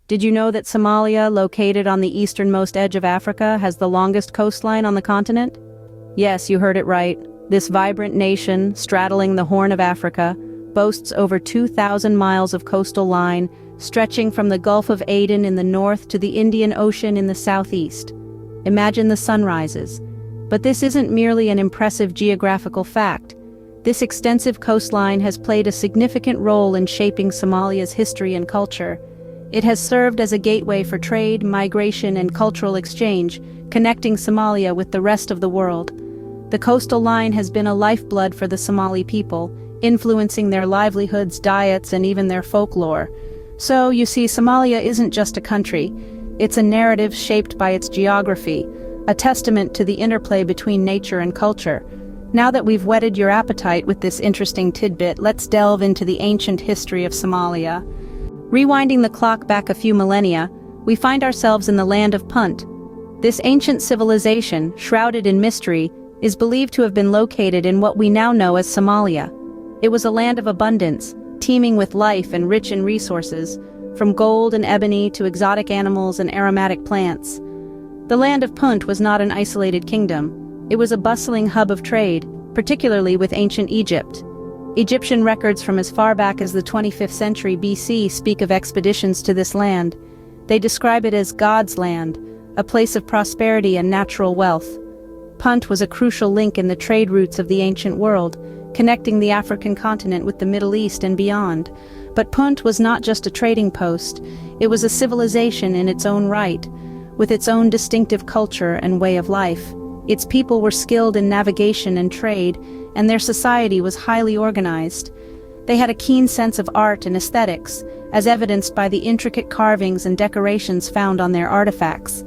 Did you know that Somalia, located on the easternmost edge of Africa, has the longest coastline on the continent? Yes, you heard it right. This vibrant nation, straddling the Horn of Africa, boasts over 2,000 miles of coastal line, stretching from the Gulf of Aden in the north to the Indian Ocean in the southeast. Imagine the sunrises. But this isn't merely an impressive geographical fact. This extensive coastline has played a significant role in shaping Somalia's history and culture. It has served as a gateway for trade, migration, and cultural exchange, connecting Somalia with the rest of the world. The coastal line has been a lifeblood for the Somali people, influencing their livelihoods, diets, and even their folklore. So, you see, Somalia isn't just a country. It's a narrative shaped by its geography, a testament to the interplay between nature and culture. Now that we've whetted your appetite with this interesting tidbit, let's delve into the ancient history of Somalia. Rewinding the clock back a few millennia, we find ourselves in the land of Punt. This ancient civilization, shrouded in mystery, is believed to have been located in what we now know as Somalia. It was a land of abundance, teeming with life and rich in resources, from gold and ebony to exotic animals and aromatic plants. The land of Punt was not an isolated kingdom. It was a bustling hub of trade, particularly with ancient Egypt. Egyptian records from as far back as the 25th century BC speak of expeditions to this land. They describe it as God's land, a place of prosperity and natural wealth. Punt was a crucial link in the trade routes of the ancient world, connecting the African continent with the Middle East and beyond. But Punt was not just a trading post, it was a civilization in its own right, with its own distinctive culture and way of life. Its people were skilled in navigation and trade, and their society was highly organized. They had a keen sense of art and aesthetics, as evidenced by the intricate carvings and decorations found on their artifacts.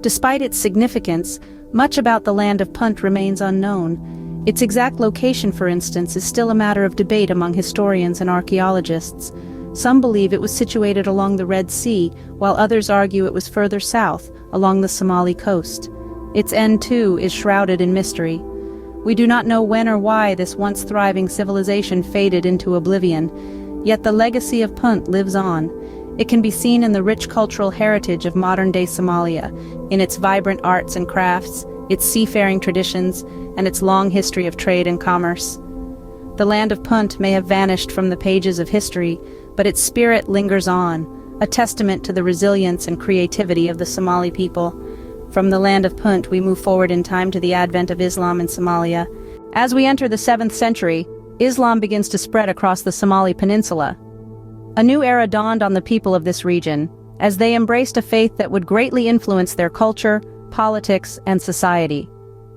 Despite its significance, much about the land of Punt remains unknown. Its exact location, for instance, is still a matter of debate among historians and archaeologists. Some believe it was situated along the Red Sea, while others argue it was further south, along the Somali coast. Its end, too, is shrouded in mystery. We do not know when or why this once thriving civilization faded into oblivion, yet the legacy of Punt lives on. It can be seen in the rich cultural heritage of modern-day Somalia, in its vibrant arts and crafts, its seafaring traditions, and its long history of trade and commerce. The land of Punt may have vanished from the pages of history, but its spirit lingers on, a testament to the resilience and creativity of the Somali people. From the land of Punt, we move forward in time to the advent of Islam in Somalia. As we enter the 7th century, Islam begins to spread across the Somali peninsula. A new era dawned on the people of this region, as they embraced a faith that would greatly influence their culture, politics, and society.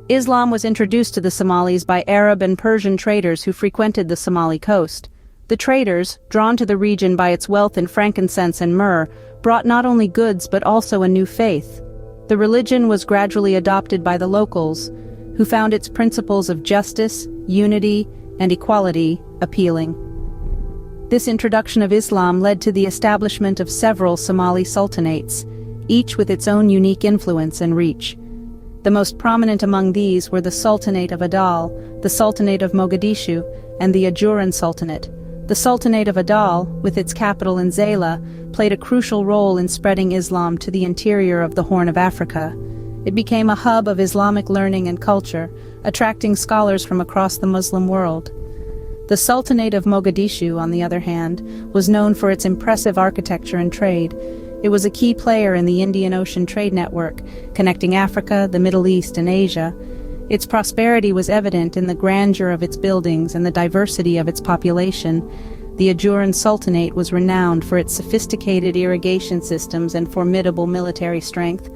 Islam was introduced to the Somalis by Arab and Persian traders who frequented the Somali coast. The traders, drawn to the region by its wealth in frankincense and myrrh, brought not only goods but also a new faith. The religion was gradually adopted by the locals, who found its principles of justice, unity, and equality appealing. This introduction of Islam led to the establishment of several Somali sultanates, each with its own unique influence and reach. The most prominent among these were the Sultanate of Adal, the Sultanate of Mogadishu, and the Ajuran Sultanate. The Sultanate of Adal, with its capital in Zayla, played a crucial role in spreading Islam to the interior of the Horn of Africa. It became a hub of Islamic learning and culture, attracting scholars from across the Muslim world. The Sultanate of Mogadishu, on the other hand, was known for its impressive architecture and trade. It was a key player in the Indian Ocean trade network, connecting Africa, the Middle East, and Asia. Its prosperity was evident in the grandeur of its buildings and the diversity of its population. The Ajuran Sultanate was renowned for its sophisticated irrigation systems and formidable military strength.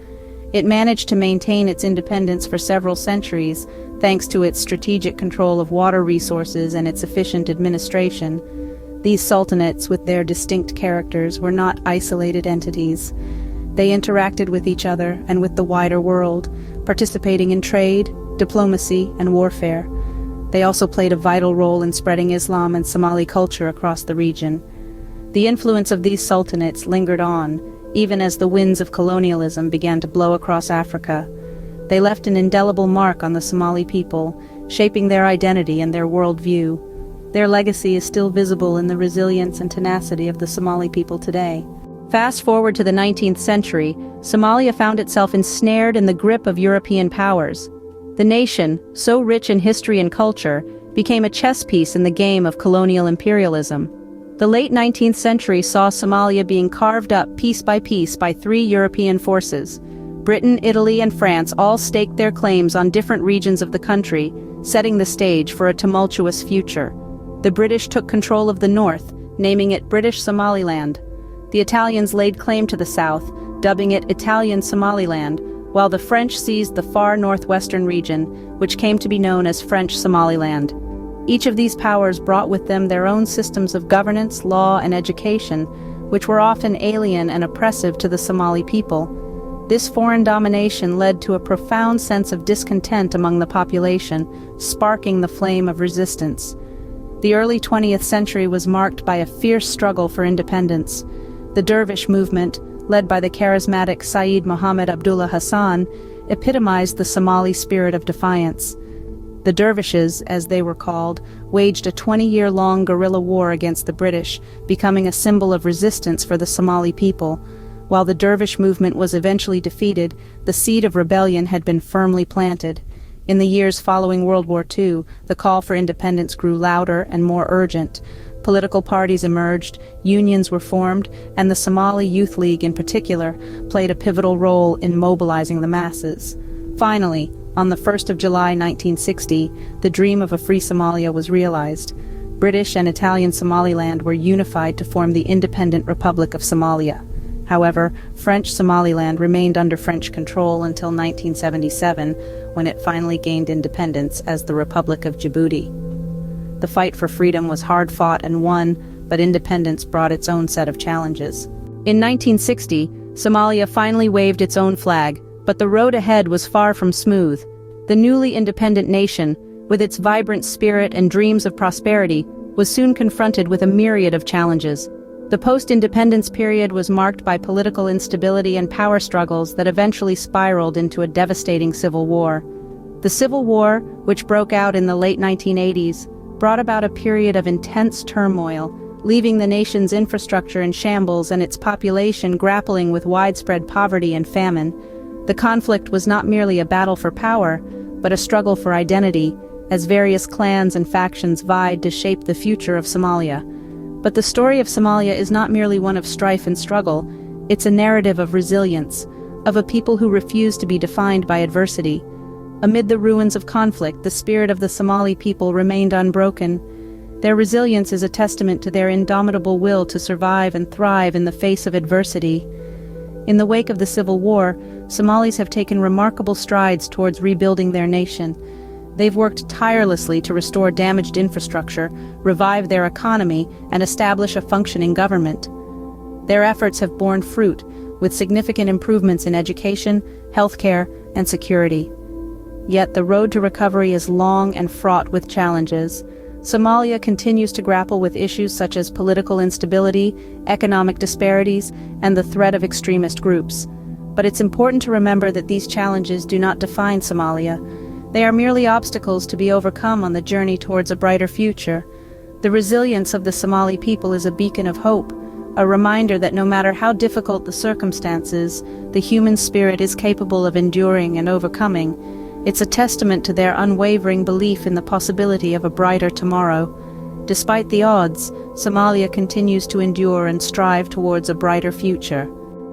It managed to maintain its independence for several centuries, thanks to its strategic control of water resources and its efficient administration. These sultanates, with their distinct characters, were not isolated entities. They interacted with each other and with the wider world, participating in trade, diplomacy, and warfare. They also played a vital role in spreading Islam and Somali culture across the region. The influence of these sultanates lingered on, even as the winds of colonialism began to blow across Africa. They left an indelible mark on the Somali people, shaping their identity and their worldview. Their legacy is still visible in the resilience and tenacity of the Somali people today. Fast forward to the 19th century, Somalia found itself ensnared in the grip of European powers. The nation, so rich in history and culture, became a chess piece in the game of colonial imperialism. The late 19th century saw Somalia being carved up piece by 3 European forces. Britain, Italy, and France all staked their claims on different regions of the country, setting the stage for a tumultuous future. The British took control of the north, naming it British Somaliland. The Italians laid claim to the south, dubbing it Italian Somaliland, while the French seized the far northwestern region, which came to be known as French Somaliland. Each of these powers brought with them their own systems of governance, law, and education, which were often alien and oppressive to the Somali people. This foreign domination led to a profound sense of discontent among the population, sparking the flame of resistance. The early 20th century was marked by a fierce struggle for independence. The Dervish movement, led by the charismatic Sayyid Muhammad Abdullah Hassan, epitomized the Somali spirit of defiance. The Dervishes, as they were called, waged a 20-year-long guerrilla war against the British, becoming a symbol of resistance for the Somali people. While the Dervish movement was eventually defeated, the seed of rebellion had been firmly planted. In the years following World War II, the call for independence grew louder and more urgent. Political parties emerged, unions were formed, and the Somali Youth League in particular played a pivotal role in mobilizing the masses. Finally, on the 1st of July 1960, the dream of a free Somalia was realized. British and Italian Somaliland were unified to form the independent Republic of Somalia. However, French Somaliland remained under French control until 1977, when it finally gained independence as the Republic of Djibouti. The fight for freedom was hard-fought and won, but independence brought its own set of challenges. In 1960, Somalia finally waved its own flag, but the road ahead was far from smooth. The newly independent nation, with its vibrant spirit and dreams of prosperity, was soon confronted with a myriad of challenges. The post-independence period was marked by political instability and power struggles that eventually spiraled into a devastating civil war. The Civil War, which broke out in the late 1980s, brought about a period of intense turmoil, leaving the nation's infrastructure in shambles and its population grappling with widespread poverty and famine. The conflict was not merely a battle for power, but a struggle for identity, as various clans and factions vied to shape the future of Somalia. But the story of Somalia is not merely one of strife and struggle, it's a narrative of resilience, of a people who refuse to be defined by adversity. Amid the ruins of conflict, the spirit of the Somali people remained unbroken. Their resilience is a testament to their indomitable will to survive and thrive in the face of adversity. In the wake of the Civil War, Somalis have taken remarkable strides towards rebuilding their nation. They've worked tirelessly to restore damaged infrastructure, revive their economy, and establish a functioning government. Their efforts have borne fruit, with significant improvements in education, healthcare, and security. Yet the road to recovery is long and fraught with challenges. Somalia continues to grapple with issues such as political instability, economic disparities, and the threat of extremist groups. But it's important to remember that these challenges do not define Somalia. They are merely obstacles to be overcome on the journey towards a brighter future. The resilience of the Somali people is a beacon of hope, a reminder that no matter how difficult the circumstances, the human spirit is capable of enduring and overcoming. It's a testament to their unwavering belief in the possibility of a brighter tomorrow. Despite the odds, Somalia continues to endure and strive towards a brighter future.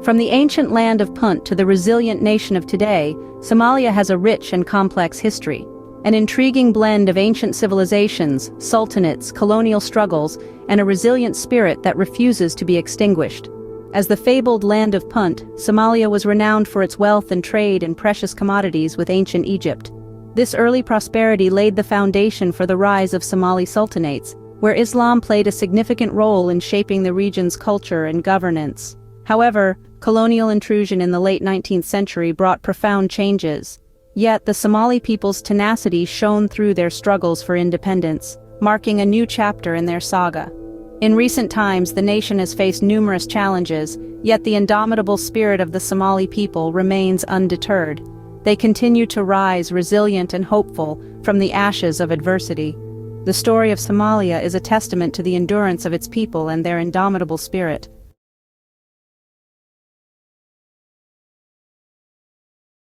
From the ancient land of Punt to the resilient nation of today, Somalia has a rich and complex history. An intriguing blend of ancient civilizations, sultanates, colonial struggles, and a resilient spirit that refuses to be extinguished. As the fabled land of Punt, Somalia was renowned for its wealth and trade in precious commodities with ancient Egypt. This early prosperity laid the foundation for the rise of Somali sultanates, where Islam played a significant role in shaping the region's culture and governance. However, colonial intrusion in the late 19th century brought profound changes. Yet the Somali people's tenacity shone through their struggles for independence, marking a new chapter in their saga. In recent times, the nation has faced numerous challenges, yet the indomitable spirit of the Somali people remains undeterred. They continue to rise resilient and hopeful from the ashes of adversity. The story of Somalia is a testament to the endurance of its people and their indomitable spirit.